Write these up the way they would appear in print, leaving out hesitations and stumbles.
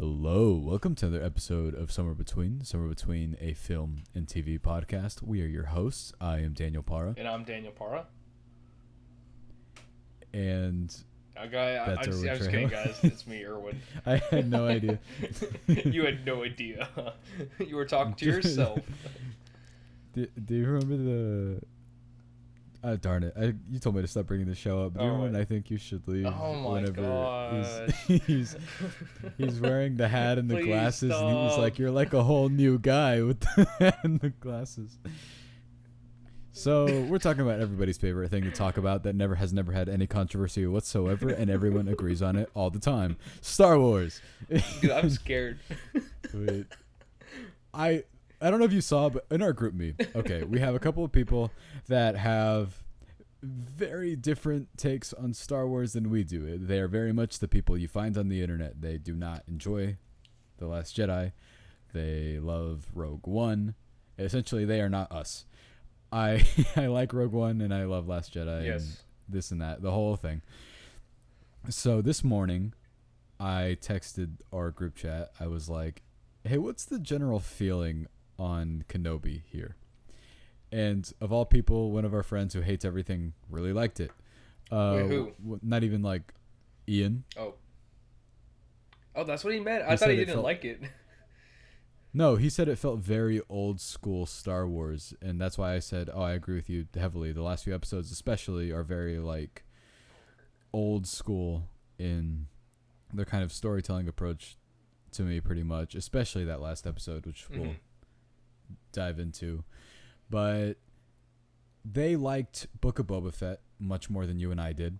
Hello, welcome to another episode of Somewhere Between a film and TV podcast. We are your hosts. I am Daniel Parra. And I'm Daniel Parra. And I'm just kidding, guys. It's me, Erwin. I had no idea. You had no idea. You were talking to yourself. Do you remember the... darn it. You told me to stop bringing the show up. Do you remember when I think you should leave? Oh my god. He's wearing the hat and the Please glasses, stop. and he's like, you're like a whole new guy with the hat and the glasses. So we're talking about everybody's favorite thing to talk about that has never had any controversy whatsoever, and everyone agrees on it all the time. Star Wars. Dude, I'm scared. Wait. I don't know if you saw, but in our group me, okay, we have a couple of people that have very different takes on Star Wars than we do. They are very much the people you find on the internet. They do not enjoy The Last Jedi. They love Rogue One. Essentially, they are not us. I like Rogue One and I love Last Jedi. Yes. And this and that, the whole thing. So this morning, I texted our group chat. I was like, hey, what's the general feeling on Kenobi here? And of all people, one of our friends who hates everything really liked it. Wait, who? Not even like Ian. Oh, that's what he meant? I thought he didn't like it. No, he said it felt very old school Star Wars, and that's why I said, I agree with you heavily. The last few episodes especially are very like old school in their kind of storytelling approach to me, pretty much, especially that last episode, which we'll dive into. But they liked Book of Boba Fett much more than you and I did.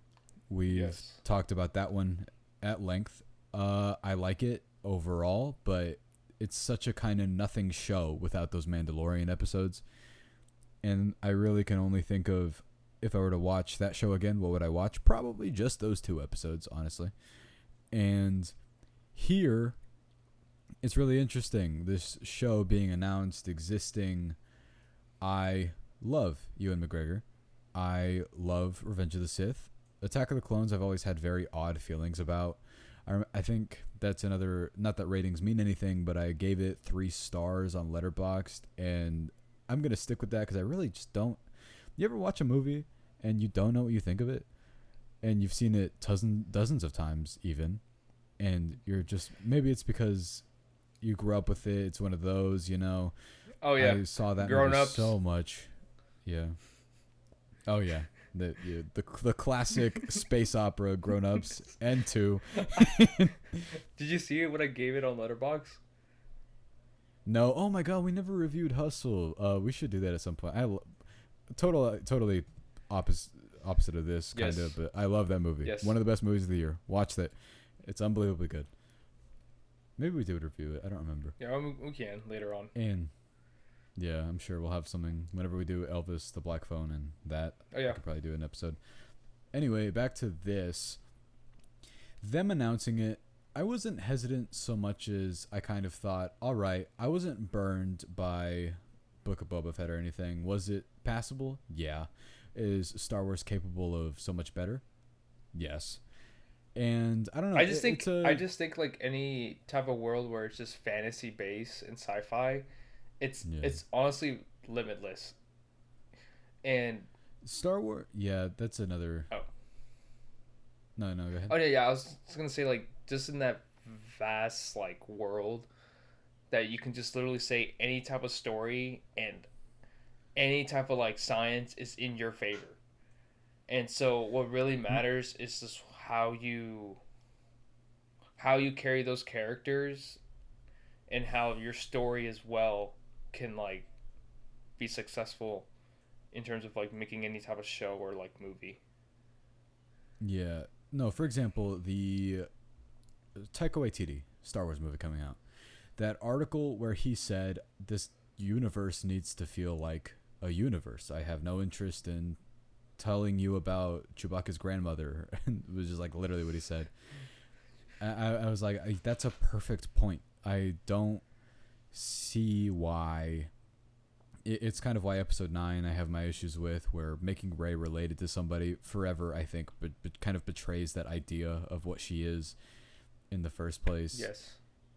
We've talked about that one at length. I like it overall, but it's such a kind of nothing show without those Mandalorian episodes. And I really can only think of, if I were to watch that show again, what would I watch? Probably just those 2 episodes, honestly. And here, it's really interesting. This show being announced, existing. I love Ewan McGregor. I love Revenge of the Sith. Attack of the Clones I've always had very odd feelings about. I think that's another, not that ratings mean anything, but I gave it 3 stars on Letterboxd, and I'm going to stick with that because I really just don't. You ever watch a movie and you don't know what you think of it? And you've seen it dozens of times even, and you're just, maybe it's because you grew up with it. It's one of those, you know. Oh, yeah. I saw that Grown movie Ups. so much. Yeah. Oh, yeah. The classic space opera, Grown Ups, and 2. Did you see it when I gave it on Letterboxd? No. Oh, my God. We never reviewed Hustle. We should do that at some point. Totally opposite of this, kind of. But I love that movie. Yes. One of the best movies of the year. Watch that. It's unbelievably good. Maybe we did review it. I don't remember. Yeah, we can later on. And yeah, I'm sure we'll have something whenever we do Elvis, the Black Phone, and that. Oh, yeah. We could probably do an episode. Anyway, back to this. Them announcing it, I wasn't hesitant so much as I kind of thought, all right, I wasn't burned by Book of Boba Fett or anything. Was it passable? Yeah. Is Star Wars capable of so much better? Yes. And I don't know. I just think like any type of world where it's just fantasy based and sci-fi, it's honestly limitless. And Star Wars, yeah, that's another. Oh. No, go ahead. Oh yeah. I was just gonna say, like, just in that vast like world that you can just literally say any type of story and any type of like science is in your favor. And so what really matters is just how you carry those characters and how your story as well can like be successful in terms of like making any type of show or like movie. Yeah. No, for example, the Taika Waititi Star Wars movie coming out. That article where he said this universe needs to feel like a universe. I have no interest in telling you about Chewbacca's grandmother. It was just like literally what he said. I was like, that's a perfect point. I don't see why. It's kind of why episode 9 I have my issues with, where making Rey related to somebody forever, I think, but kind of betrays that idea of what she is in the first place. Yes.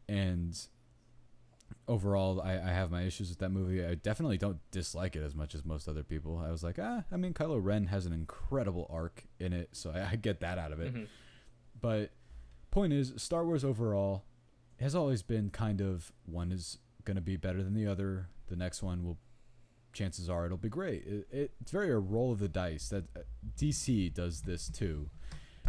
And overall, I have my issues with that movie. I definitely don't dislike it as much as most other people. I was like, I mean, Kylo Ren has an incredible arc in it, so I get that out of it. Mm-hmm. But point is, Star Wars overall has always been kind of, one is going to be better than the other. The next one will, chances are, it'll be great. It's very a roll of the dice. That DC does this too.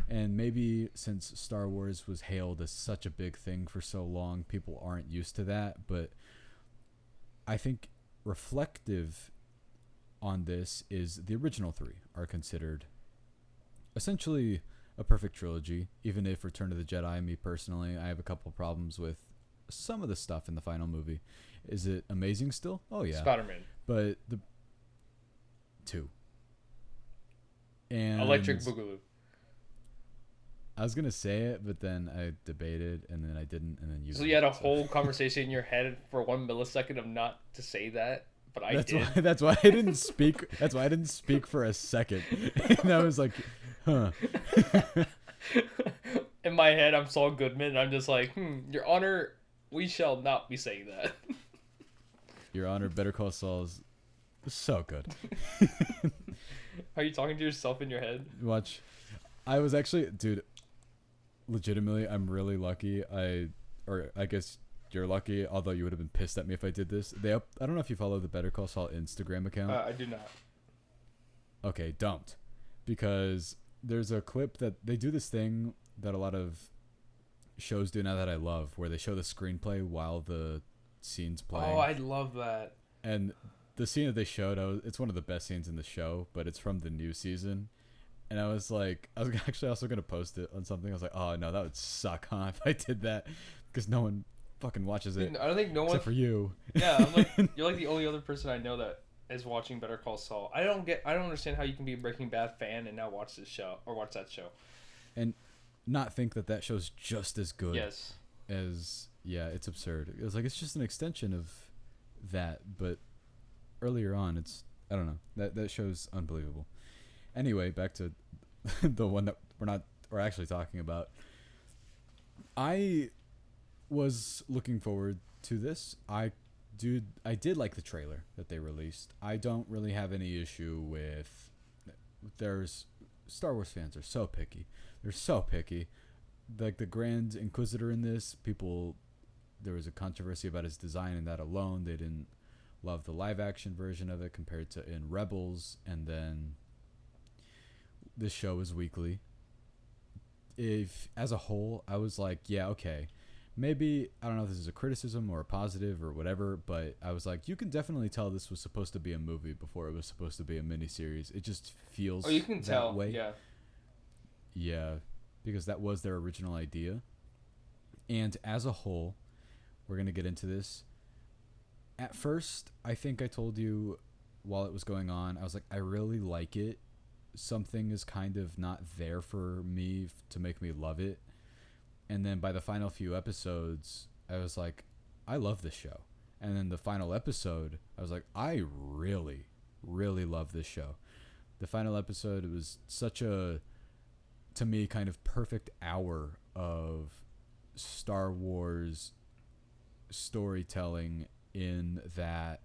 And maybe since Star Wars was hailed as such a big thing for so long, people aren't used to that. But I think reflective on this is the original three are considered essentially a perfect trilogy. Even if Return of the Jedi, me personally, I have a couple problems with some of the stuff in the final movie. Is it amazing still? Oh yeah. Spider-Man. But the two. And Electric Boogaloo. I was gonna say it, but then I debated, and then I didn't, and then you. So you had a whole conversation in your head for 1 millisecond of not to say that, but I that's did. That's why I didn't speak. That's why I didn't speak for a second, and I was like, huh. In my head, I'm Saul Goodman, and I'm just like, Your Honor, we shall not be saying that. Your Honor, Better Call Saul is so good. Are you talking to yourself in your head? Watch. I was actually, dude. Legitimately, I'm really lucky. I guess you're lucky, although you would have been pissed at me if I did this. I don't know if you follow the Better Call Saul Instagram account. I do not. Okay, don't. Because there's a clip that they do this thing that a lot of shows do now that I love, where they show the screenplay while the scene's playing. Oh, I love that. And the scene that they showed, it's one of the best scenes in the show, but it's from the new season. And I was like, I was actually also going to post it on something. I was like, oh, no, that would suck, huh, if I did that. Because no one fucking watches it. I don't think no one. Except for you. Yeah, I'm like, you're like the only other person I know that is watching Better Call Saul. I don't understand how you can be a Breaking Bad fan and not watch this show or watch that show. And not think that show's just as good. Yes. As, yeah, it's absurd. It was like, it's just an extension of that. But earlier on, I don't know. That show's unbelievable. Anyway, back to the one that we're actually talking about. I was looking forward to this. I did like the trailer that they released. I don't really have any issue with. There's Star Wars fans are so picky. They're so picky. Like the Grand Inquisitor in this, there was a controversy about his design and that alone. They didn't love the live action version of it compared to in Rebels, and then this show is weekly. If as a whole, I was like, yeah, okay, maybe I don't know if this is a criticism or a positive or whatever, but I was like, you can definitely tell this was supposed to be a movie before it was supposed to be a miniseries. It just feels you can tell way. yeah, because that was their original idea. And as a whole, we're gonna get into this. At first, I think I told you while it was going on, I was like, I really like it. Something is kind of not there for me to make me love it. And then by the final few episodes, I was like, I love this show. And then the final episode, I was like, I really, really love this show. The final episode, it was such a, to me, kind of perfect hour of Star Wars storytelling, in that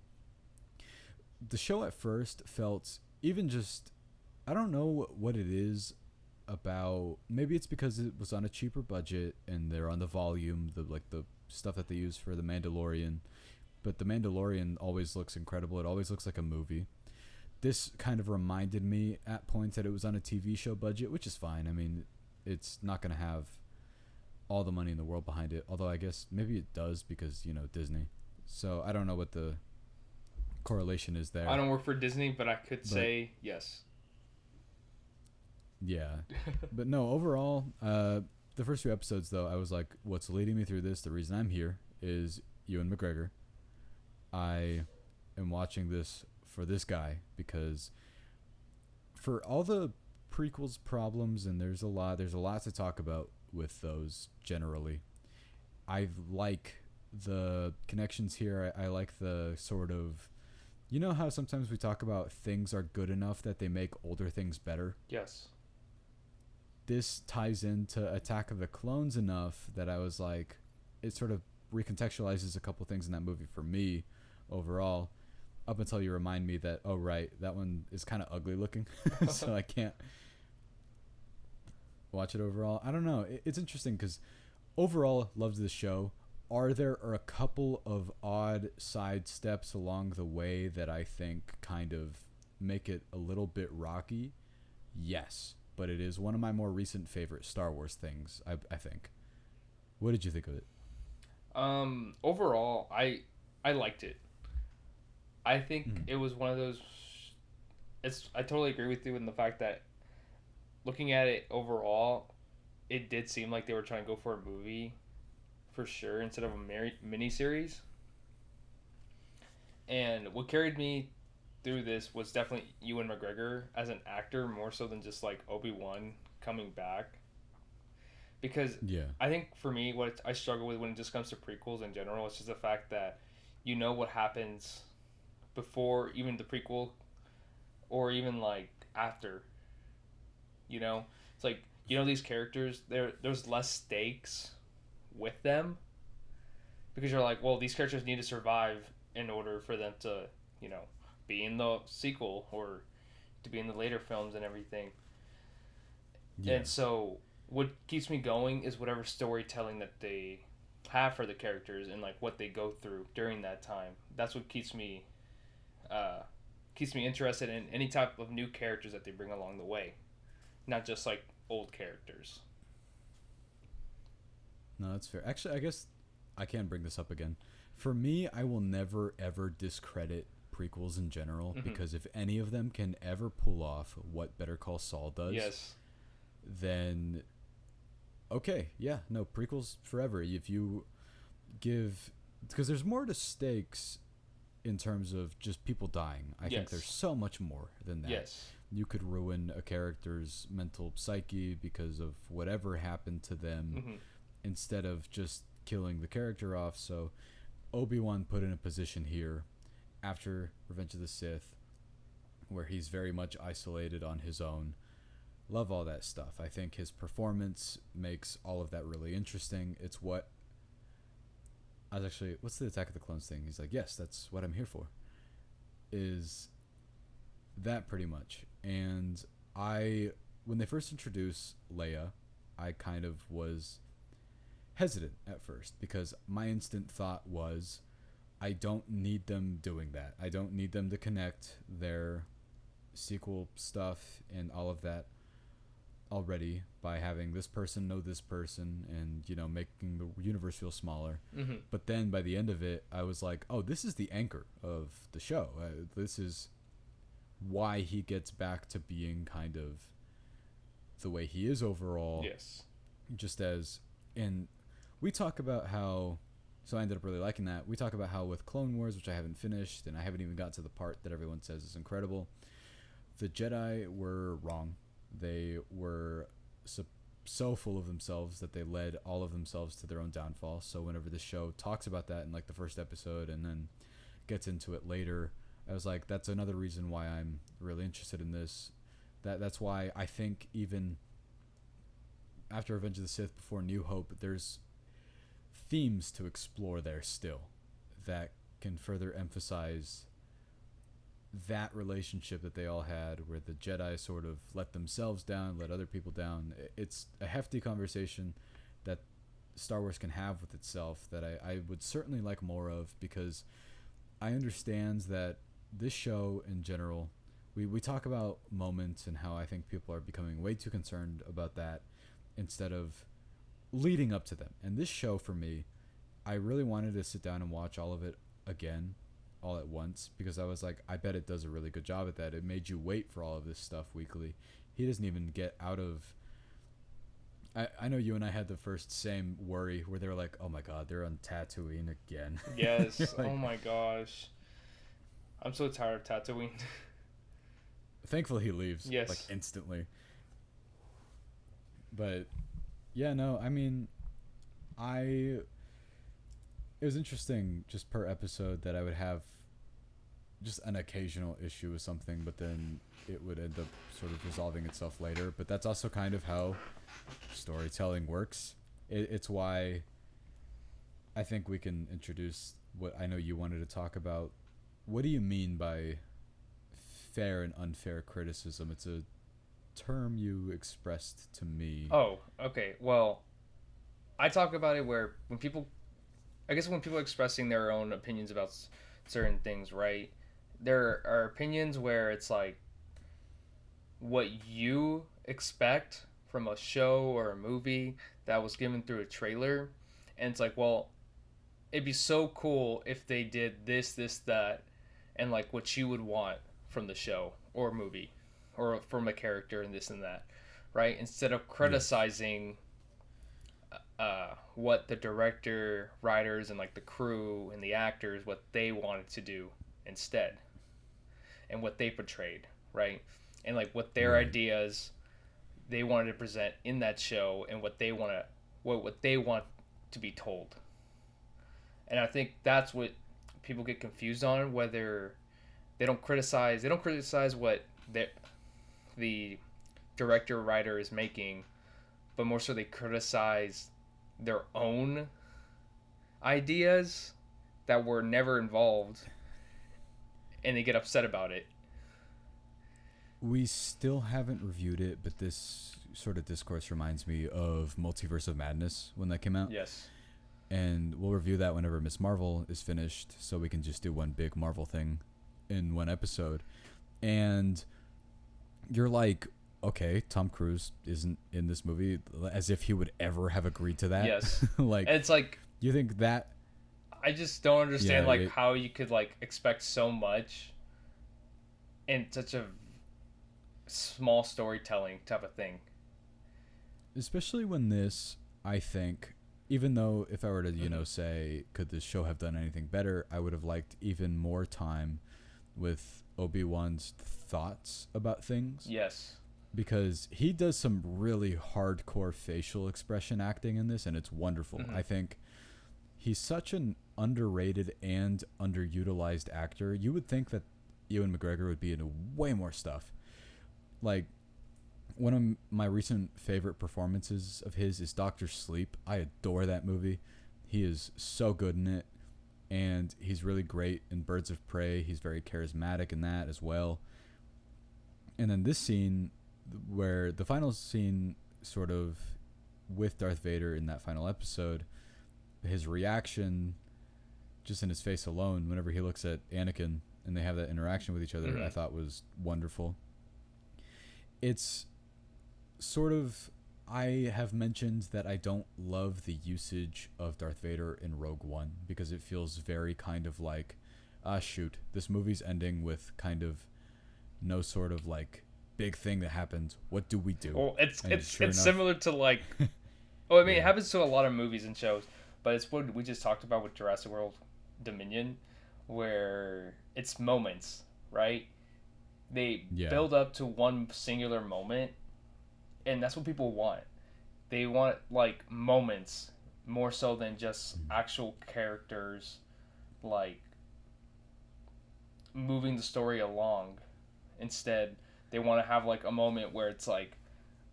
the show at first felt even just, I don't know what it is about. Maybe it's because it was on a cheaper budget and they're on the volume, the stuff that they use for The Mandalorian. But The Mandalorian always looks incredible. It always looks like a movie. This kind of reminded me at points that it was on a TV show budget, which is fine. I mean, it's not going to have all the money in the world behind it. Although I guess maybe it does because, Disney. So I don't know what the correlation is there. I don't work for Disney, but I could say yes. Yeah. But no, overall, the first few episodes, though, I was like, what's leading me through this, the reason I'm here, is Ewan McGregor. I am watching this for this guy because for all the prequels problems, and there's a lot to talk about with those generally, I like the connections here. I like the sort of, how sometimes we talk about things are good enough that they make older things better? Yes. This ties into Attack of the Clones enough that I was like, it sort of recontextualizes a couple things in that movie for me overall, up until you remind me that, oh right, that one is kind of ugly looking, so I can't watch it overall. I don't know. It's interesting because overall loved the show. Are a couple of odd side steps along the way that I think kind of make it a little bit rocky? Yes, but it is one of my more recent favorite Star Wars things, I think. What did you think of it? Overall, I liked it. I think Mm. it was one of those. I totally agree with you in the fact that looking at it overall, it did seem like they were trying to go for a movie, for sure, instead of a mini series. And what carried me through this was definitely Ewan McGregor as an actor, more so than just like Obi-Wan coming back. Because Yeah. I think for me, what I struggle with when it just comes to prequels in general, is just the fact that you know what happens before even the prequel, or even like after. You know, it's like these characters. There's less stakes with them because you're like, well, these characters need to survive in order for them to be in the sequel or to be in the later films and everything. Yeah. And so what keeps me going is whatever storytelling that they have for the characters and like what they go through during that time. That's what keeps me interested in any type of new characters that they bring along the way, not just like old characters. No, that's fair. Actually, I guess I can bring this up again. For me, I will never ever discredit prequels in general Mm-hmm. because if any of them can ever pull off what Better Call Saul does, Yes. then okay, yeah, no, prequels forever. If you give, because there's more to stakes in terms of just people dying. I think there's Yes. so much more than that. Yes. You could ruin a character's mental psyche because of whatever happened to them Mm-hmm. instead of just killing the character off. So Obi-Wan put in a position here after Revenge of the Sith where he's very much isolated on his own. Love all that stuff. I think his performance makes all of that really interesting. It's what I was actually, what's the Attack of the Clones thing? He's like, yes, that's what I'm here for. Is that pretty much. And when they first introduced Leia, I kind of was hesitant at first because my instant thought was, I don't need them doing that. I don't need them to connect their sequel stuff and all of that already by having this person know this person and making the universe feel smaller. Mm-hmm. But then by the end of it, I was like, oh, this is the anchor of the show. This is why he gets back to being kind of the way he is overall. Yes. Just as, and we talk about how, so I ended up really liking that. We talk about how with Clone Wars, which I haven't finished, and I haven't even got to the part that everyone says is incredible, the Jedi were wrong. They were so full of themselves that they led all of themselves to their own downfall. So whenever the show talks about that in like the first episode and then gets into it later, I was like, that's another reason why I'm really interested in this. That's why I think even after Revenge of the Sith, before New Hope, there's themes to explore there still that can further emphasize that relationship that they all had where the Jedi sort of let themselves down, let other people down. It's a hefty conversation that Star Wars can have with itself that I would certainly like more of, because I understand that this show in general, we talk about moments and how I think people are becoming way too concerned about that instead of leading up to them. And this show, for me, I really wanted to sit down and watch all of it again all at once because I was like, I bet it does a really good job at that. It made you wait for all of this stuff weekly. He doesn't even get out of... I know you and I had the first same worry where they were like, oh my god, they're on Tatooine again. Yes. Like, oh my gosh. I'm so tired of Tatooine. thankfully he leaves Yes. like instantly. But yeah, no, I mean, it was interesting just per episode that I would have just an occasional issue with something, but then it would end up sort of resolving itself later. But that's also kind of how storytelling works. It's why I think we can introduce what I know you wanted to talk about. What do you mean by fair and unfair criticism? It's a term you expressed to me. Oh, okay. Well, I talk about it where when people, I guess when people are expressing their own opinions about certain things, right? There are opinions where it's like what you expect from a show or a movie that was given through a trailer, and it's like, well, it'd be so cool if they did this, this, that, and like what you would want from the show or movie or from a character and this and that, right? Instead of Yes. criticizing what the director, writers, and like the crew and the actors, what they wanted to do instead and what they portrayed, right? And like what their Right. ideas they wanted to present in that show and what they want to be told. And I think that's what people get confused on, whether they don't criticize what the director or writer is making, but more so they criticize their own ideas that were never involved, and they get upset about it. We still haven't reviewed it, but this sort of discourse reminds me of Multiverse of Madness when that came out. Yes. And we'll review that whenever Miss Marvel is finished, so we can just do one big Marvel thing in one episode. And you're like, okay, Tom Cruise isn't in this movie, as if he would ever have agreed to that. Yes. Like, And it's like you think that? I just don't Yeah, understand like how you could like expect so much in such a small storytelling type of thing. especially when this, I think, even though if I were to, Mm-hmm. say, could this show have done anything better, I would have liked even more time with Obi-Wan's thoughts about things, Yes. because he does some really hardcore facial expression acting in this, and it's wonderful. Mm-hmm. I think he's such an underrated and underutilized actor. You would think that Ewan McGregor would be in way more stuff. Like, one of my recent favorite performances of his is Doctor Sleep. I adore that movie. He is so good in it, and he's really great in Birds of Prey. He's very charismatic in that as well. And then this scene, where the final scene, sort of with Darth Vader in that final episode, his reaction, just in his face alone, whenever he looks at Anakin and they have that interaction with each other, I Mm-hmm. thought was wonderful. It's sort of, I have mentioned that I don't love the usage of Darth Vader in Rogue One because it feels very kind of like, ah, shoot, this movie's ending with kind of no sort of like big thing that happens. What do we do? Well, it's And it's sure it's enough, similar to like, oh, I mean, it yeah, happens to a lot of movies and shows, but it's what we just talked about with Jurassic World Dominion, where it's moments, right? They yeah, build up to one singular moment, and that's what people want. They want like moments more so than just actual characters, like moving the story along. Instead, they want to have like a moment where it's like,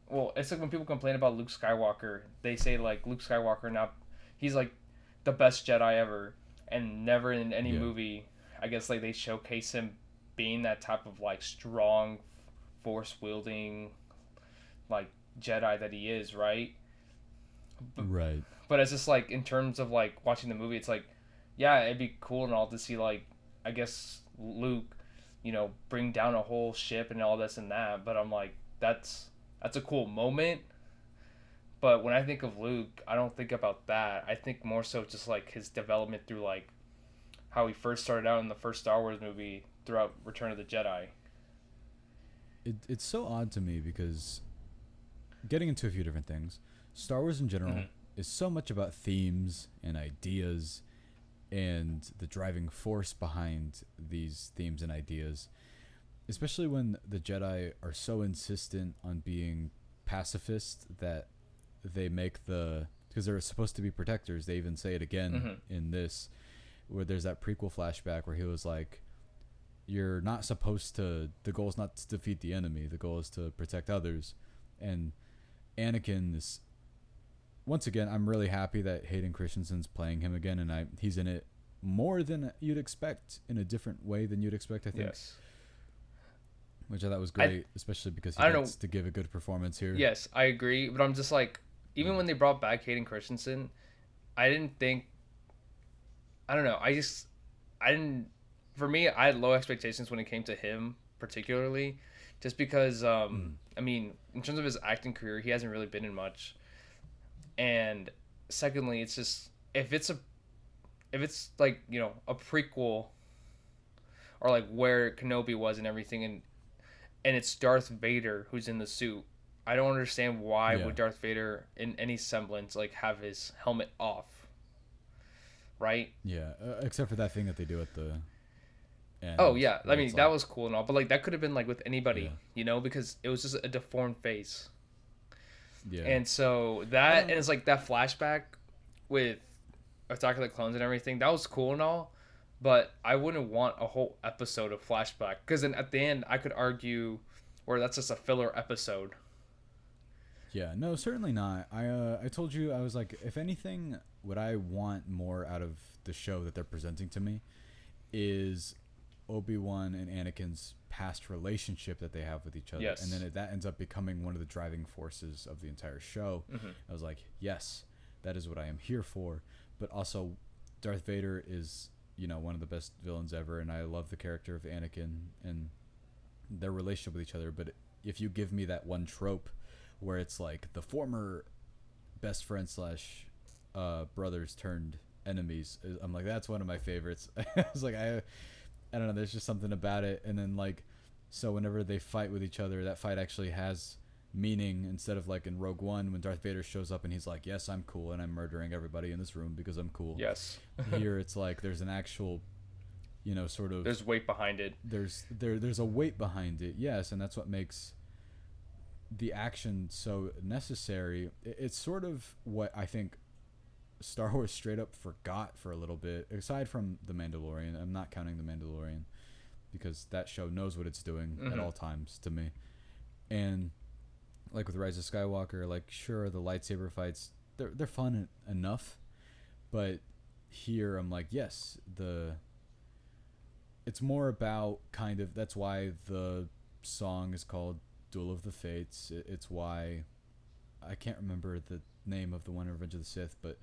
well, it's like when people complain about Luke Skywalker, they say like Luke Skywalker now, he's like the best Jedi ever, and never in any yeah, movie, I guess like they showcase him being that type of like strong, force wielding like Jedi that he is, right? But, right. but it's just like in terms of like watching the movie, it's like, yeah, it'd be cool and all to see like, I guess Luke, bring down a whole ship and all this and that. But I'm like, that's a cool moment. But when I think of Luke, I don't think about that. I think more so just like his development through like how he first started out in the first Star Wars movie throughout Return of the Jedi. It's so odd to me because, getting into a few different things, Star Wars in general Mm-hmm. is so much about themes and ideas and the driving force behind these themes and ideas, especially when the Jedi are so insistent on being pacifist that they make because they're supposed to be protectors. They even say it again Mm-hmm. in this, where there's that prequel flashback where he was like, you're not supposed to, the goal is not to defeat the enemy, the goal is to protect others. And Anakin is once again, I'm really happy that Hayden Christensen's playing him again, and he's in it more than you'd expect, in a different way than you'd expect, I think. Yes. Which I thought was I great, especially because he I don't know. gets to give a good performance here. Yes, I agree, but I'm just like, even Mm. when they brought back Hayden Christensen, I didn't think. I don't know. I didn't. For me, I had low expectations when it came to him, particularly, just because. Mm. I mean, in terms of his acting career, he hasn't really been in much. And secondly, it's just if it's like a prequel or like where Kenobi was and everything, and it's Darth Vader who's in the suit. I don't understand why Yeah. would Darth Vader in any semblance like have his helmet off, right? Yeah. Except for that thing that they do at the Oh end, yeah, I where mean it's that like, was cool and all, but like that could have been like with yeah, anybody, because it was just a deformed face. yeah. And so I that, and don't. it's like that flashback with Attack of the Clones and everything. That was cool and all, but I wouldn't want a whole episode of flashback because then at the end I could argue, or that's just a filler episode. Yeah, no, certainly not. I told you, I was like, if anything, what I want more out of the show that they're presenting to me is Obi-Wan and Anakin's past relationship that they have with each other, and Yes. then that ends up becoming one of the driving forces of the entire show. Hmm. I was like, yes, that is what I am here for. But also, Darth Vader is one of the best villains ever, and I love the character of Anakin and their relationship with each other. But if you give me that one trope where it's like the former best friend slash brothers turned enemies, I'm like, that's one of my favorites. I was like, I don't know, there's just something about it. And then like, so whenever they fight with each other, that fight actually has meaning, instead of like in Rogue One when Darth Vader shows up and he's like, yes, I'm cool and I'm murdering everybody in this room because I'm cool. Yes. Here it's like there's an actual sort of, There's weight behind it. there's a weight behind it. Yes, and that's what makes the action so necessary. It's sort of what I think Star Wars straight up forgot for a little bit, aside from The Mandalorian. I'm not counting The Mandalorian because that show knows what it's doing at all times to me. And like with Rise of Skywalker, like sure, the lightsaber fights, they're fun enough, but here I'm like, yes, it's more about kind of, that's why the song is called Duel of the Fates. It's why I can't remember the name of the one in Revenge of the Sith, but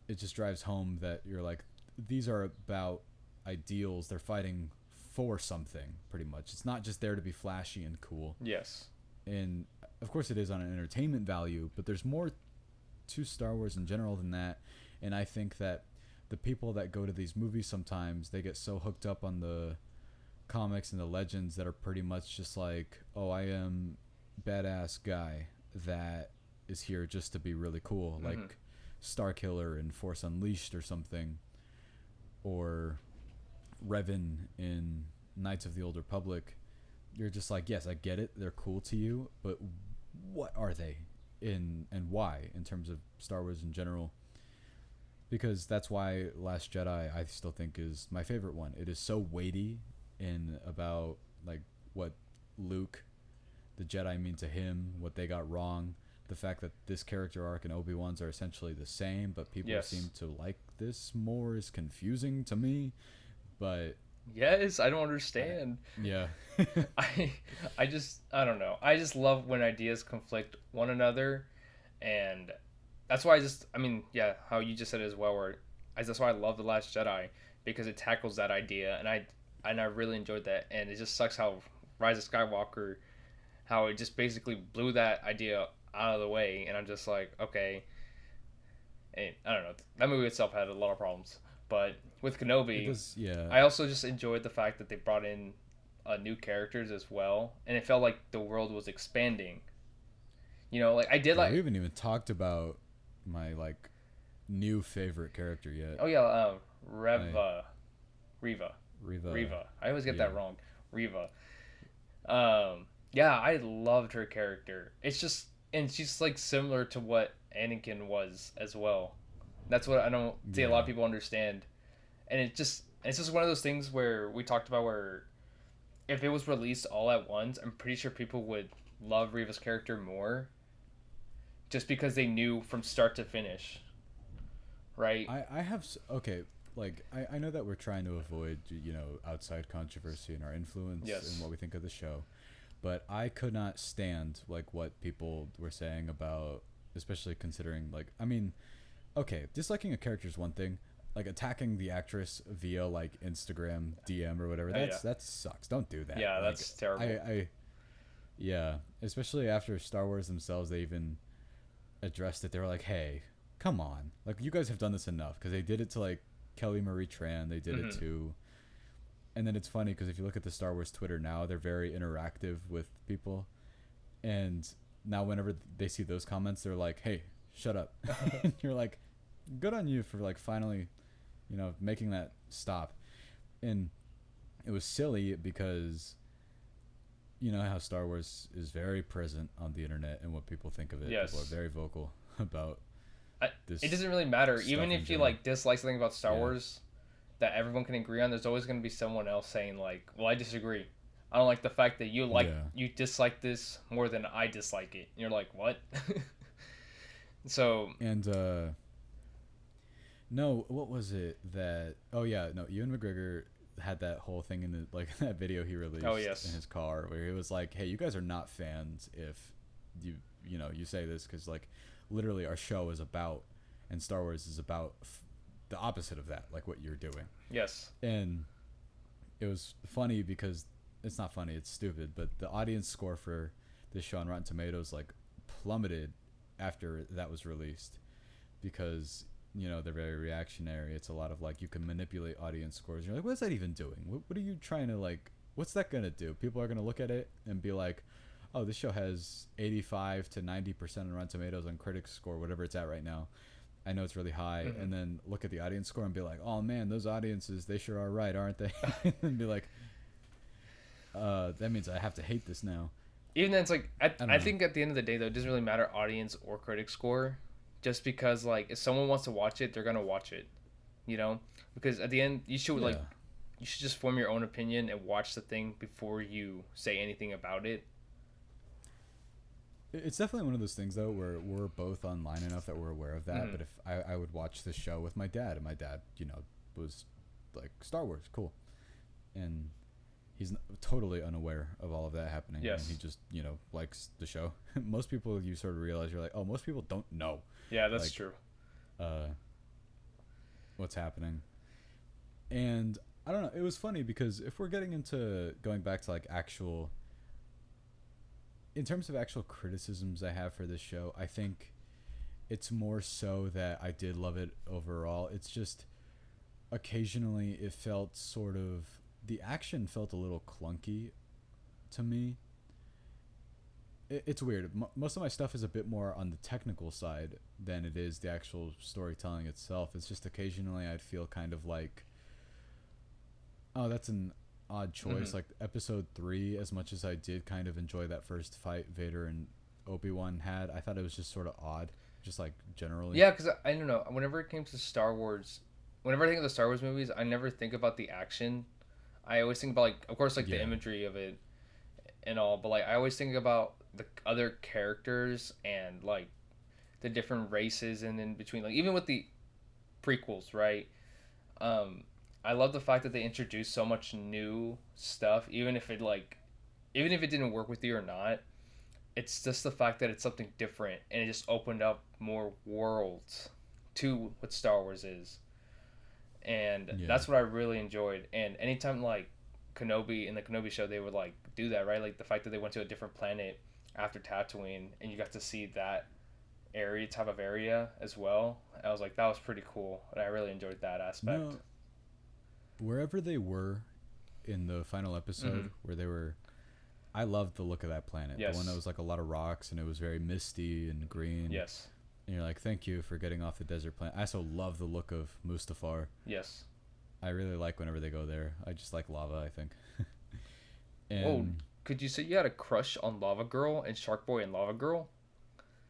it just drives home that you're like, these are about ideals. They're fighting for something, pretty much. It's not just there to be flashy and cool. Yes. And of course it is on an entertainment value, but there's more to Star Wars in general than that. And I think that the people that go to these movies sometimes, they get so hooked up on the comics and the legends that are pretty much just like, oh, I am badass guy that is here just to be really cool, like Starkiller in Force Unleashed or something, or Revan in Knights of the Old Republic. You're just like, yes, I get it, they're cool to you, but what are they in, and why, in terms of Star Wars in general? Because that's why Last Jedi I still think is my favorite one. It is so weighty in about like what Luke, the Jedi, mean to him, what they got wrong, the fact that this character arc and Obi-Wan's are essentially the same, but people seem to like this more is confusing to me. But Yes, I don't understand. yeah. I I don't know. I just love when ideas conflict one another, and that's why I mean, yeah, how you just said it as well. That's why I love The Last Jedi, because it tackles that idea, and I really enjoyed that. And it just sucks how Rise of Skywalker, how it just basically blew that idea out of the way, and I'm just like, okay. And I don't know. That movie itself had a lot of problems, but with It Kenobi, does, yeah. I also just enjoyed the fact that they brought in new characters as well, and it felt like the world was expanding. Like I did Yeah, we like. haven't even talked about my like new favorite character yet. Oh yeah, My Riva, Riva. Riva. I always get Yeah. that wrong. Riva. Yeah, I loved her character. It's just, and she's like similar to what Anakin was as well. That's what I don't see a lot Yeah. of people understand, and it's just one of those things where we talked about where if it was released all at once, I'm pretty sure people would love Riva's character more, just because they knew from start to finish, right? I have okay, like I know that we're trying to avoid outside controversy and our influence Yes. and what we think of the show, but I could not stand like what people were saying about, especially considering like I mean, okay, disliking a character is one thing. Like attacking the actress via like Instagram DM or whatever, Oh, yeah. that sucks. Don't do that. Yeah, Like, that's terrible. I yeah, especially after Star Wars themselves, they even addressed it. They were like, "Hey, come on! Like you guys have done this enough." Because they did it to like Kelly Marie Tran. They did it to, and then it's funny because if you look at the Star Wars Twitter now, they're very interactive with people, and now whenever they see those comments, they're like, "Hey, shut up!" And you're like, "Good on you for like finally, making that stop." And it was silly because you know how Star Wars is very present on the internet and what people think of it. Yes. People are very vocal about this. It doesn't really matter. stuff Even in if you general. like dislike something about Star Yeah. Wars that everyone can agree on, there's always going to be someone else saying like, "Well, I disagree. I don't like the fact that Yeah. you dislike this more than I dislike it." And you're like, "What?" So And no, what was it that? Oh yeah, no. Ewan McGregor had that whole thing in the like that video he released Oh, yes. in his car where he was like, "Hey, you guys are not fans if you say this because like literally our show is about and Star Wars is about the opposite of that, like what you're doing." yes, And it was funny because it's not funny, it's stupid, but the audience score for this show on Rotten Tomatoes like plummeted after that was released because they're very reactionary. It's a lot of like you can manipulate audience scores. You're like, what is that even doing? What are you trying to like? What's that gonna do? People are gonna look at it and be like, oh, this show has 85 to 90% on Rotten Tomatoes on critics score, whatever it's at right now. I know it's really high, and then look at the audience score and be like, oh man, those audiences, they sure are right, aren't they? And be like, that means I have to hate this now. even then it's like don't I know. think at the end of the day though, it doesn't really matter audience or critic score, just because like if someone wants to watch it, they're gonna watch it, because at the end you should like Yeah. you should just form your own opinion and watch the thing before you say anything about it. It's definitely one of those things though where we're both online enough that we're aware of that. Mhm. But if I would watch this show with my dad, and my dad, was like Star Wars, cool, and he's totally unaware of all of that happening. Yes. And he just likes the show. Most people, you sort of realize you're like, oh, most people don't know Yeah, that's Like, true. what's happening. And I don't know. It was funny because if we're getting into going back to like actual, in terms of actual criticisms I have for this show, I think it's more so that I did love it overall. It's just occasionally it felt sort of, the action felt a little clunky to me. It's weird. Most of my stuff is a bit more on the technical side than it is the actual storytelling itself. It's just occasionally I'd feel kind of like, oh, that's an odd choice. Like episode 3, as much as I did kind of enjoy that first fight Vader and Obi-Wan had, I thought it was just sort of odd, just like generally. Yeah, because I don't know. Whenever it came to Star Wars, whenever I think of the Star Wars movies, I never think about the action. I always think about like, of course, like the Yeah. imagery of it and all, but like I always think about the other characters and like the different races and in between, like even with the prequels, right? I love the fact that they introduced so much new stuff, even if it didn't work with you or not. It's just the fact that it's something different and it just opened up more worlds to what Star Wars is. And Yeah. that's what I really enjoyed. And anytime like Kenobi in the Kenobi show, they would like do that, right? Like the fact that they went to a different planet after Tatooine and you got to see that type of area as well. I was like, that was pretty cool, and I really enjoyed that aspect. No, wherever they were in the final episode, where they were, I loved the look of that planet. Yes. The one that was like a lot of rocks and it was very misty and green. Yes. And you're like, thank you for getting off the desert planet. I also love the look of Mustafar. Yes. I really like whenever they go there. I just like lava, I think. Oh, And could you say you had a crush on Lava Girl and Shark Boy and Lava Girl?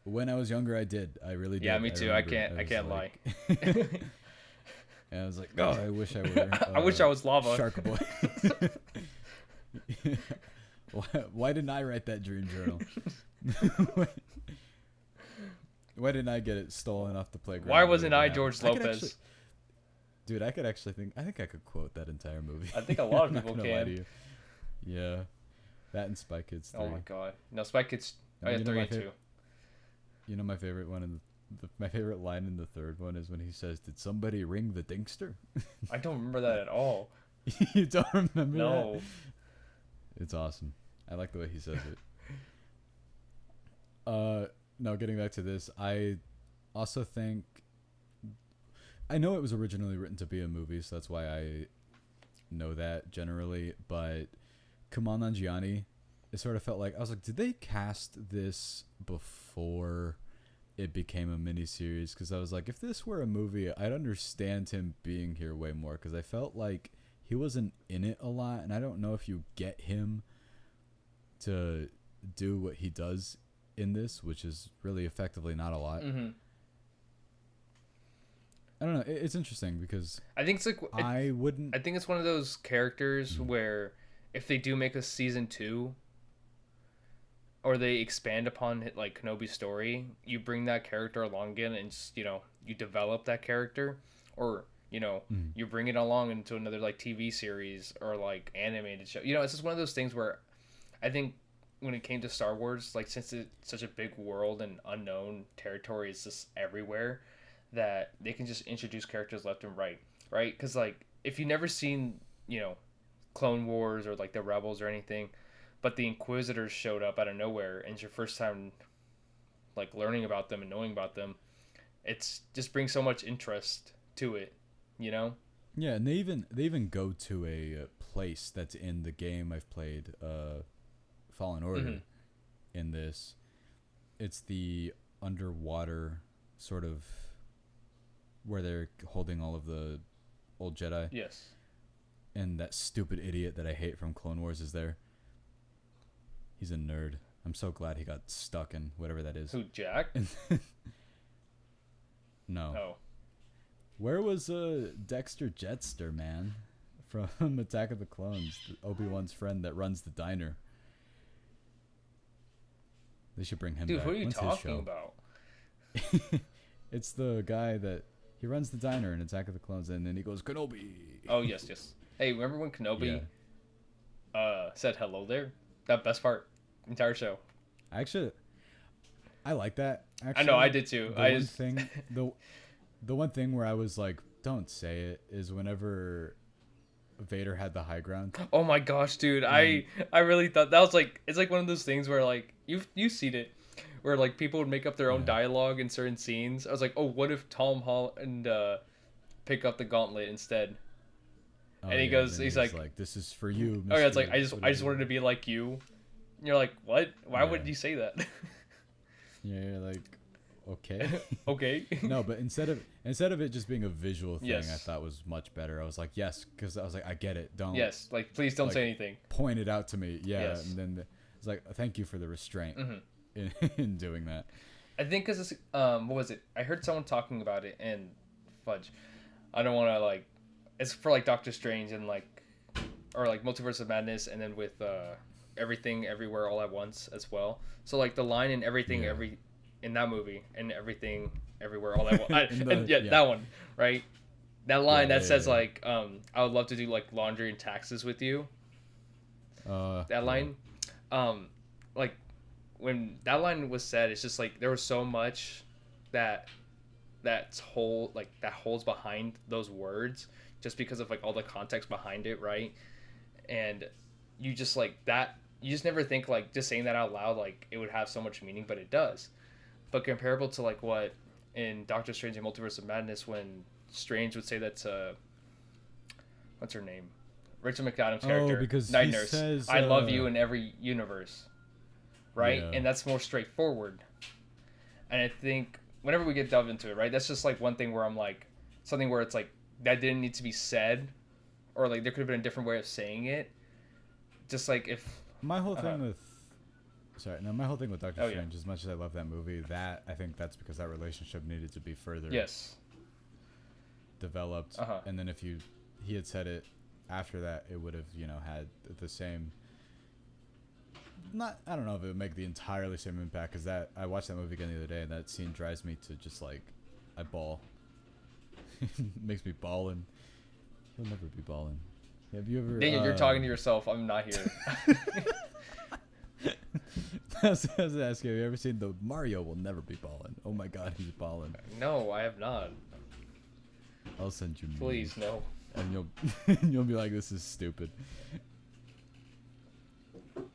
when I was younger, I did. I really did. Yeah, me too. I remember can't was lie. like- And I was like, oh, I wish I were. I wish I was Lava. Shark Boy. Why didn't I write that dream journal? Why didn't I get it stolen off the playground? Why wasn't I George I Lopez? Dude, I could actually think. I think I could quote that entire movie. I think a lot of I'm not people gonna lie to can. you. Yeah, that and Spy Kids 3. Oh my god. No, Spy Kids. No, I you had know 3 my and 2. You know my favorite one in my favorite line in the third one is when he says, "Did somebody ring the dingster?" I don't remember that at all. You don't remember No. that? It's awesome. I like the way he says it. No, getting back to this, I also think I know it was originally written to be a movie, so that's why I know that generally, but Kumail Nanjiani, it sort of felt like I was like, did they cast this before it became a miniseries? Because I was like, if this were a movie, I'd understand him being here way more, because I felt like he wasn't in it a lot, and I don't know if you get him to do what he does in this, which is really effectively not a lot. Mm-hmm. I don't know. It's interesting because I think it's like I wouldn't. I think it's one of those characters where if they do make a season 2 or they expand upon like Kenobi's story, you bring that character along again and just, you develop that character, or you bring it along into another like TV series or like animated show. It's just one of those things where I think when it came to Star Wars, like since it's such a big world and unknown territory is just everywhere, that they can just introduce characters left and right, right? Because like if you never seen Clone Wars or like the Rebels or anything, but the Inquisitors showed up out of nowhere and it's your first time like learning about them and knowing about them, it's just brings so much interest to it, Yeah, and they even go to a place that's in the game I've played, Fallen Order. In this, it's the underwater sort of where they're holding all of the old Jedi. Yes. And that stupid idiot that I hate from Clone Wars is there. He's a nerd. I'm so glad he got stuck in whatever that is. Who, Jack? No. Oh. Where was Dexter Jetster, man? From Attack of the Clones, Obi-Wan's friend that runs the diner. They should bring him Dude, back. who are you When's his talking show? about? It's the guy that he runs the diner in Attack of the Clones, and then he goes Kenobi. Oh yes. Hey, remember when Kenobi said hello there? That best part, entire show. Actually, I like that. Actually, I know, I did too. The one thing where I was like, don't say it, is whenever Vader had the high ground. Oh my gosh, dude! I really thought that was like, it's like one of those things where like you've seen it, where like people would make up their own dialogue in certain scenes. I was like, oh, what if Tom Holland pick up the gauntlet instead? Oh, and he's like, this is for you. Mr. Oh yeah, it's like I just wanted to be like you. And you're like, what? Why would you say that? Yeah, you're like, okay. Okay. No, but instead of it just being a visual thing, Yes. I thought was much better. I was like, yes, because I was like, I get it. Don't. Yes, like please don't like, say anything. Point it out to me. Yeah, Yes. and then it's like, thank you for the restraint in doing that. I think because what was it? I heard someone talking about it, and fudge, I don't want to like. It's for like Doctor Strange and like, or like Multiverse of Madness, and then with Everything Everywhere All at Once as well. So like the line in Everything in that movie and Everything Everywhere All at Once, that one, right? That line says like I would love to do like laundry and taxes with you. That line, like when that line was said, it's just like there was so much that holds behind those words, just because of like all the context behind it, right? And you just like that, you just never think like just saying that out loud like it would have so much meaning, but it does. But comparable to like what in Doctor Strange and Multiverse of Madness, when Strange would say that to what's her name, Rachel McAdams' character, because Night he Nurse, says, I love you in every universe, right? Yeah. And that's more straightforward. And I think whenever we get delved into it, right, that's just like one thing where I'm like, something where it's like that didn't need to be said, or like there could have been a different way of saying it. Just like if my whole thing with Doctor Strange, yeah. as much as I love that movie, that I think that's because that relationship needed to be further developed. And then if he had said it after that, it would have had the same not. I don't know if it would make the entirely same impact because that I watched that movie again the other day and that scene drives me to just like I bawl. Makes me ballin'. He'll never be ballin'. Have you ever? Dang it, you're talking to yourself. I'm not here. I was asking, have you ever seen the Mario will never be ballin'? Oh my god, he's ballin'. No, I have not. I'll send you. Please, no. And you'll be like, this is stupid.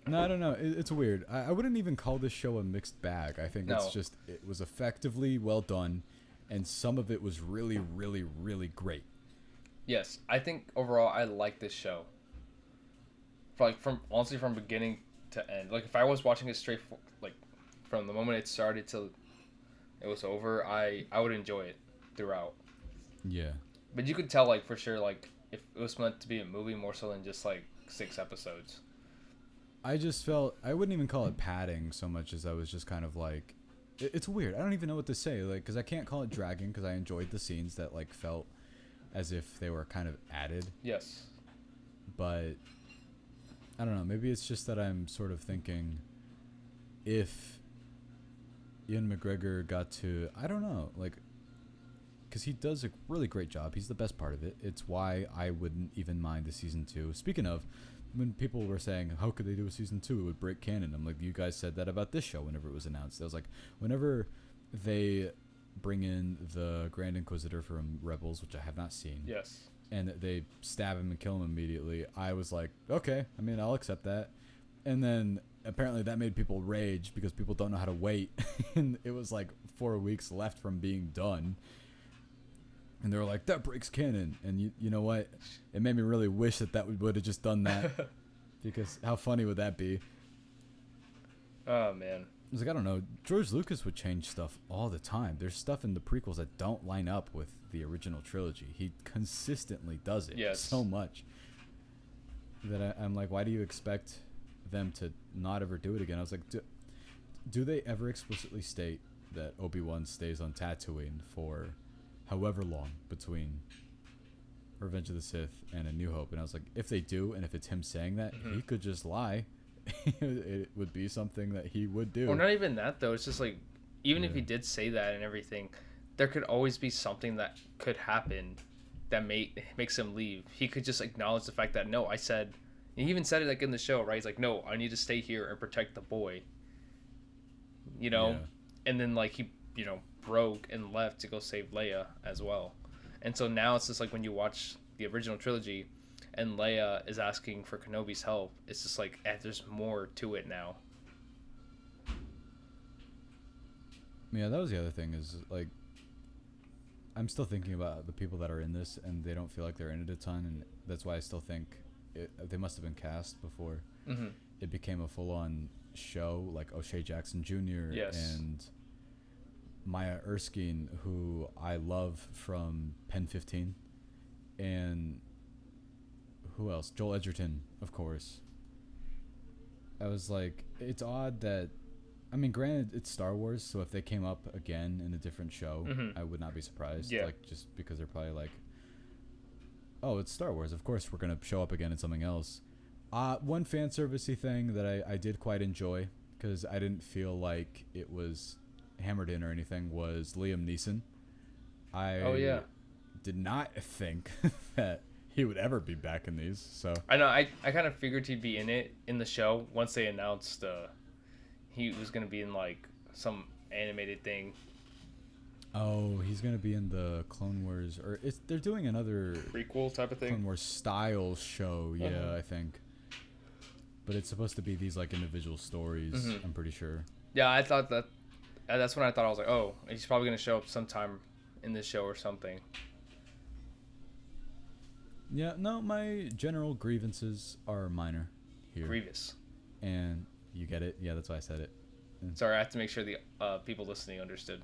No, I don't know. It's weird. I wouldn't even call this show a mixed bag. I think it's just it was effectively well done, and some of it was really, really, really great. Yes, I think overall I like this show. From honestly from beginning to end. Like if I was watching it straight like from the moment it started till it was over, I would enjoy it throughout. Yeah. But you could tell like for sure like if it was meant to be a movie more so than just like 6 episodes. I just felt I wouldn't even call it padding so much as I was just kind of like it's weird. I don't even know what to say like cuz I can't call it dragging because I enjoyed the scenes that like felt as if they were kind of added. Yes. But I don't know, maybe it's just that I'm sort of thinking if Ian McGregor got to I don't know, like because he does a really great job. He's the best part of it. It's why I wouldn't even mind the season 2. Speaking of, when people were saying, how could they do a season 2? It would break canon. I'm like, you guys said that about this show whenever it was announced. I was like, whenever they bring in the Grand Inquisitor from Rebels, which I have not seen. Yes. And they stab him and kill him immediately, I was like, okay, I mean, I'll accept that. And then apparently that made people rage because people don't know how to wait. And it was like 4 weeks left from being done. And they were like, that breaks canon. And you know what? It made me really wish that we would have just done that. Because how funny would that be? Oh, man. I was like, I don't know. George Lucas would change stuff all the time. There's stuff in the prequels that don't line up with the original trilogy. He consistently does it so much. That I'm like, why do you expect them to not ever do it again? I was like, do they ever explicitly state that Obi-Wan stays on Tatooine for however long between Revenge of the Sith and A New Hope? And I was like, if they do, and if it's him saying that, he could just lie. It would be something that he would do. Or not even that, though. It's just like, even if he did say that and everything, there could always be something that could happen that makes him leave. He could just acknowledge the fact that, no, I said... He even said it like in the show, right? He's like, no, I need to stay here and protect the boy. You know? Yeah. And then, like, he, broke and left to go save Leia as well. And so now it's just like when you watch the original trilogy and Leia is asking for Kenobi's help, it's just like there's more to it now. Yeah, that was the other thing is like I'm still thinking about the people that are in this and they don't feel like they're in it a ton, and that's why I still think they must have been cast before it became a full-on show, like O'Shea Jackson Jr. and Maya Erskine, who I love from Pen 15, and who else? Joel Edgerton, of course. I was like, it's odd that, I mean, granted, it's Star Wars, so if they came up again in a different show, I would not be surprised. Yeah. Like, just because they're probably like, oh, it's Star Wars. Of course, we're going to show up again in something else. One fan servicey thing that I did quite enjoy, because I didn't feel like it was hammered in or anything, was Liam Neeson. I did not think that he would ever be back in these. So I know I kind of figured he'd be in it in the show once they announced he was gonna be in like some animated thing. Oh, he's gonna be in the Clone Wars, or they're doing another prequel type of thing, Clone Wars style show. Yeah, I think. But it's supposed to be these like individual stories. I'm pretty sure. Yeah, I thought that. That's when I thought I was like, oh, he's probably gonna show up sometime in this show or something. Yeah, no, my general grievances are minor here. Grievous. And you get it? Yeah, that's why I said it. Sorry, I have to make sure the people listening understood.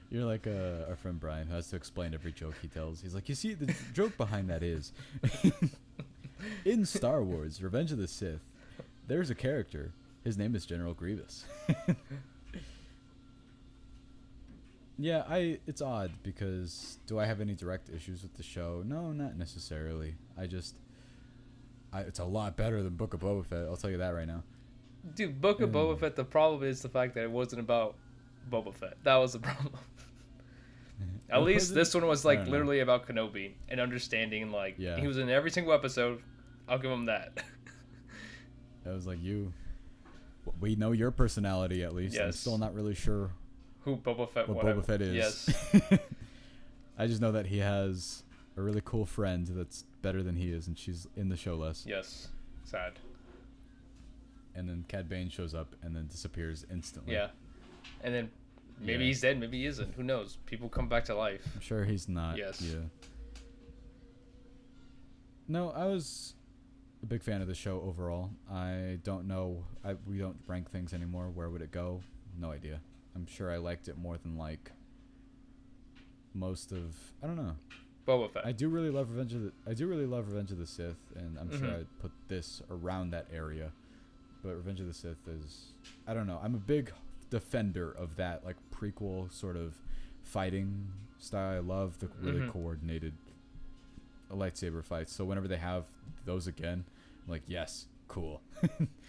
You're like our friend Brian, who has to explain every joke he tells. He's like, you see, the joke behind that is, in Star Wars, Revenge of the Sith, there's a character. His name is General Grievous. Yeah, it's odd because do I have any direct issues with the show? No, not necessarily. It's a lot better than Book of Boba Fett. I'll tell you that right now. Dude, Book of Boba Fett, the problem is the fact that it wasn't about Boba Fett. That was the problem. At least this one was like literally about Kenobi and understanding, like, he was in every single episode. I'll give him that. I was like, we know your personality at least. Yes. I'm still not really sure who Boba Fett is. Yes. I just know that he has a really cool friend that's better than he is, and she's in the show less. Yes. Sad. And then Cad Bane shows up and then disappears instantly. Yeah. And then maybe he's dead, maybe he isn't. Who knows? People come back to life. I'm sure he's not. Yes. Yeah. No, I was a big fan of the show overall. I don't know. We don't rank things anymore. Where would it go? No idea. I'm sure I liked it more than like most of. I don't know. Boba Fett. I do really love Revenge of the Sith, and I'm sure I'd put this around that area. But Revenge of the Sith is, I don't know. I'm a big defender of that like prequel sort of fighting style. I love the really coordinated lightsaber fights. So whenever they have those again, I'm like, yes, cool.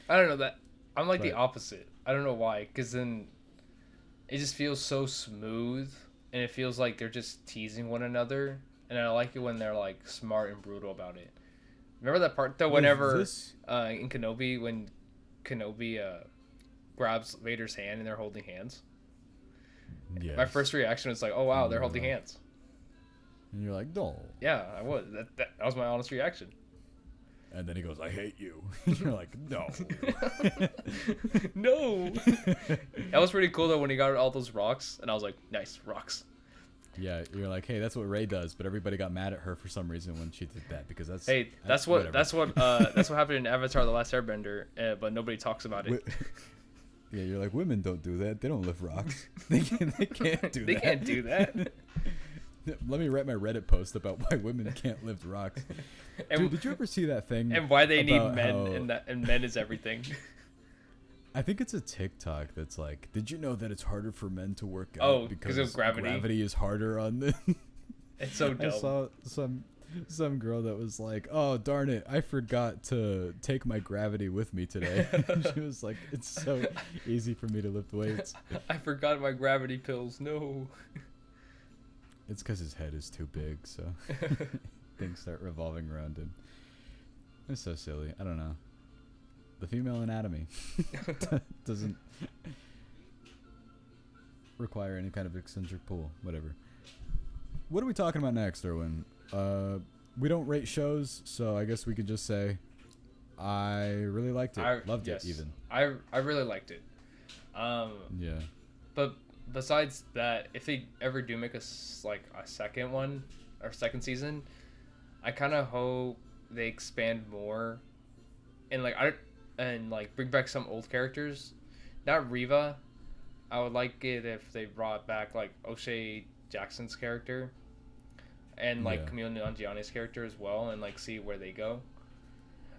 I don't know that. I'm like the opposite. I don't know why, because then it just feels so smooth, and it feels like they're just teasing one another. And I like it when they're like smart and brutal about it. Remember that part though? Whenever in Kenobi, when Kenobi grabs Vader's hand and they're holding hands. Yes. My first reaction was like, "Oh wow, they're holding hands." And you're like, "No." Yeah, I was. That was my honest reaction. And then he goes, "I hate you." And you're like, "No." No. That was pretty cool though when he got all those rocks, and I was like, "Nice rocks." Yeah, you're like, hey, that's what Rey does, but everybody got mad at her for some reason when she did that because that's what happened in Avatar: The Last Airbender, but nobody talks about it. Yeah, you're like, women don't do that. They don't lift rocks. They can't do that. They can't do that. Let me write my Reddit post about why women can't lift rocks. Dude, did you ever see that thing? And why they need men and men is everything. I think it's a TikTok that's like, did you know that it's harder for men to work out? Oh, because of gravity. Gravity is harder on them. It's so dumb. I saw some girl that was like, oh, darn it, I forgot to take my gravity with me today. She was like, it's so easy for me to lift weights. I forgot my gravity pills. No. It's because his head is too big, so things start revolving around him. It's so silly. I don't know. The female anatomy doesn't require any kind of eccentric pull. Whatever. What are we talking about next, Erwin? We don't rate shows, so I guess we could just say I really liked it. Loved it even. I really liked it. Yeah. But besides that, if they ever do make a second one or second season, I kind of hope they expand more and bring back some old characters. Not Reva. I would like it if they brought back like O'Shea Jackson's character and Camille Nanjiani's character as well, and like see where they go.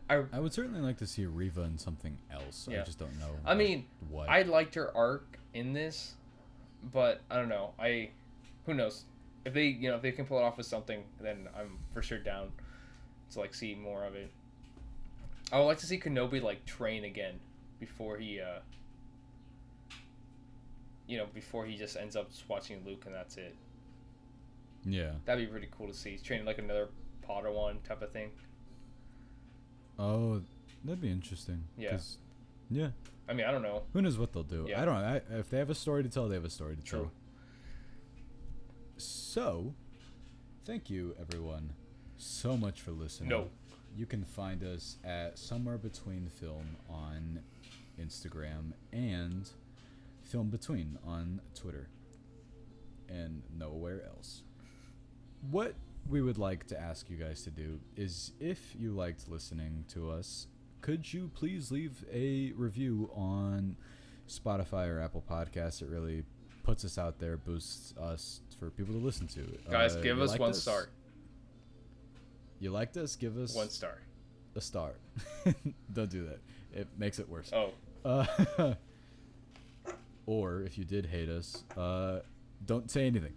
I would certainly like to see Reva in something else. Yeah. I just don't know. I mean, what. I liked her arc in this, but I don't know. Who knows? If they if they can pull it off with something, then I'm for sure down to like see more of it. I would like to see Kenobi like train again before he before he just ends up just watching Luke and that's it. Yeah. That'd be pretty cool to see. He's training like another Padawan type of thing. Oh, that'd be interesting. Yeah. Yeah. I mean, I don't know. Who knows what they'll do? Yeah. I don't know. If they have a story to tell, they have a story to tell. So, thank you, everyone, so much for listening. No. You can find us at Somewhere Between Film on Instagram and Film Between on Twitter. And nowhere else. What we would like to ask you guys to do is, if you liked listening to us, could you please leave a review on Spotify or Apple Podcasts? It really puts us out there, boosts us for people to listen to. Guys, give us one star. You liked us? Give us 1 star. A star. Don't do that. It makes it worse. Oh. Or if you did hate us, don't say anything.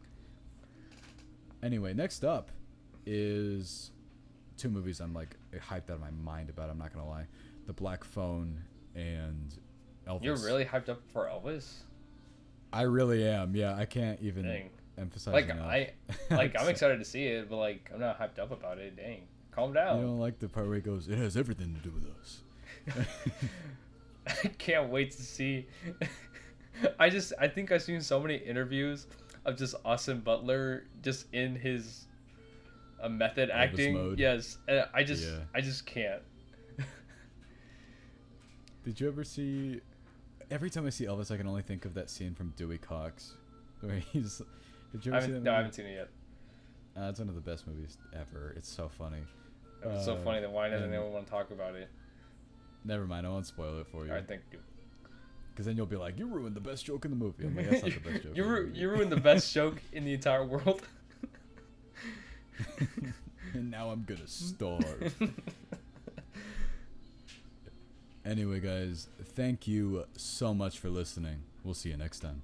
Anyway, next up is two movies I'm like hyped out of my mind about. I'm not gonna lie, The Black Phone and Elvis. You're really hyped up for Elvis? I really am. Yeah, I can't even Dang. emphasize Like enough. I'm excited to see it, but like I'm not hyped up about it. Dang, calm down. You don't like the part where he goes, "It has everything to do with us." I can't wait to see. I think I've seen so many interviews of just Austin Butler just in his method Elvis acting. mode. Yes, and I just can't. Did you ever see? Every time I see Elvis, I can only think of that scene from Dewey Cox, where he's. Did you ever see that movie? No, I haven't seen it yet. It's one of the best movies ever. It's so funny. It's so funny that why doesn't and- anyone want to talk about it? Never mind, I won't spoil it for you. Alright, thank you. Because then you'll be like, "You ruined the best joke in the movie." I'm like, "That's not the best joke." You ruined the best joke in the entire world. And now I'm gonna starve. Anyway, guys, thank you so much for listening. We'll see you next time.